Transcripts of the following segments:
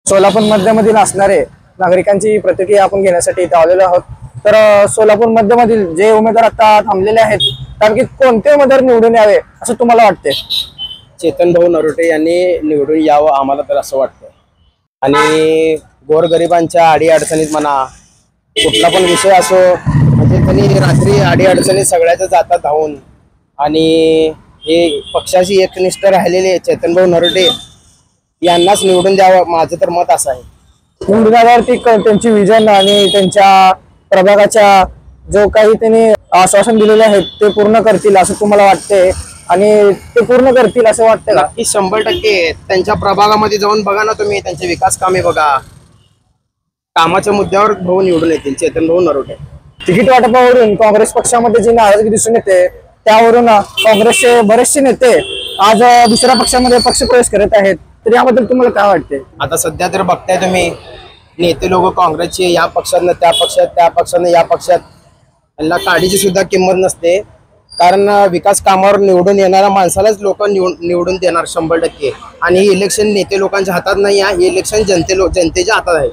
सोलापूर मध्यमधील असणारे नागरिकांची प्रतिक्रिया आपण घेण्यासाठी इथे आलेलो आहोत। तर सोलापूर मध्यमधील जे उमेदवार आता थांबलेले आहेत त्यापैकी कोणते उमेदवार निवडून यावे असं तुम्हाला वाटते? चेतन भाऊ नरोटे यांनी निवडून यावं आम्हाला तर असं वाटतं। आणि गोरगरिबांच्या अडीअडचणीत म्हणा कुठला पण विषय असो म्हणजे त्यांनी रात्री अडीअडचणीत सगळ्याचं जातात धावून आणि हे पक्षाशी एकनिष्ठ राहिलेले चेतन भाऊ नरोटे यांनाच निवडून द्यावं माझं तर मत असं आहे। निवडून आल्यावरती त्यांची विजन आणि त्यांच्या प्रभागाच्या जो काही त्यांनी आश्वासन दिलेले आहेत ते पूर्ण करतील असं तुम्हाला वाटते? आणि ते पूर्ण करतील असं वाटतं का? की 100% त्यांच्या प्रभागामध्ये जाऊन बघा ना तुम्ही, त्यांचे विकास कामे बघा, कामाच्या मुद्द्यावर भाऊ निवडून येतील चेतन भाऊ नरोटे। तिकीट वाटपावरून काँग्रेस पक्षामध्ये जी नाराजगी दिसून येते त्यावरून काँग्रेसचे बरेचसे नेते आज दुसऱ्या पक्षामध्ये पक्षप्रवेश करत आहेत, तर याबद्दल तुम्हाला काय वाटते? आता सध्या तर बघताय तुम्ही नेते लोक काँग्रेसचे या पक्षातनं त्या पक्षात, त्या पक्षानं या पक्षात, यांना काडीची सुद्धा किंमत नसते। कारण विकास कामावर निवडून येणाऱ्या माणसालाच लोक निवडून देणार 100%। आणि हे इलेक्शन नेते लोकांच्या हातात नाही आहे, हे इलेक्शन जनतेच्या हातात आहे।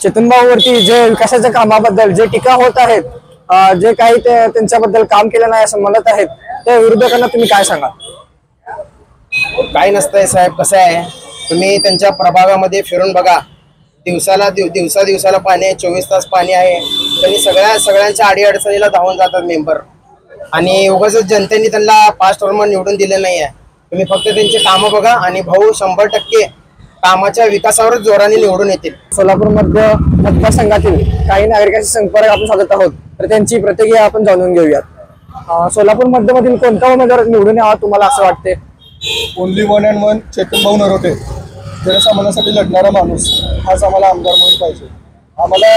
चेतन भाऊवरती जे विकासाच्या कामाबद्दल जे टीका होत आहेत, जे काही ते त्यांच्याबद्दल काम केलं नाही असं म्हणत आहेत, त्या विरोधकांना तुम्ही काय सांगा? काय नसतंय साहेब, कसं आहे तुम्ही त्यांच्या प्रभागामध्ये फिरून बघा, दिवसाला पाणी आहे, 24 तास पाणी आहे, त्यांनी सगळ्यांच्या अडीअडचणीला धावून जातात मेंबर। आणि उगाच जनतेने त्यांना 5 टर्म निवडून दिले नाही आहे। तुम्ही फक्त त्यांचे कामं बघा आणि भाऊ 100% कामाच्या विकासावर जोराने निवडून येतील। सोलापूर मतदारसंघातील काही नागरिकांशी संपर्क आपण साधत आहोत, तर त्यांची प्रतिक्रिया आपण जाणून घेऊयात। सोलापूर मध्यमधील कोणता उमेदवार निवडून यावा तुम्हाला असं वाटते? Only one and one Chetan भाऊ नरोटे, जनसामान्यासाठी लढणारा माणूस हाच आम्हाला आमदार म्हणून पाहिजे। आम्हाला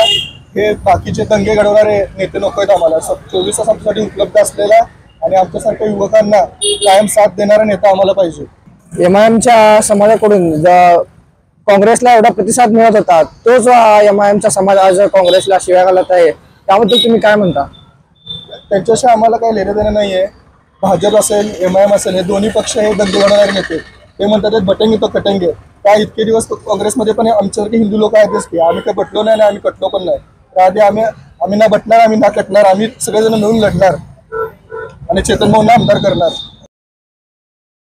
हे बाकीचे दंगे घडवणारे नेते नको आहेत। आम्हाला 24 तास आमच्यासाठी उपलब्ध असलेला आणि आमच्यासारख्या युवकांना कायम साथ देणारा नेता आम्हाला पाहिजे। एमआयएमच्या समाजाकडून काँग्रेसला एवढा प्रतिसाद मिळत होता, तोच एमआयएमचा समाज आज काँग्रेसला शिव्या घालत आहे, त्याबद्दल तुम्ही काय म्हणता? त्यांच्याशी आम्हाला काही लेणं देणं नाही आहे। भाजप असेल, एमआयएम असेल, हे दोन्ही पक्ष हे दंगे घडवणारे नेते, ते म्हणतात बटेंगे तो कटेंगे। त्या इतके दिवस काँग्रेसमध्ये पण आमच्यासारखे हिंदू लोक आहेतच की आम्ही काही बटलो नाही आणि आम्ही कटलो पण नाही। त्याआधी आम्ही ना बटणार, आम्ही ना कटणार, आम्ही सगळेजण मिळून लढणार आणि चेतन भाऊंना आमदार करणार।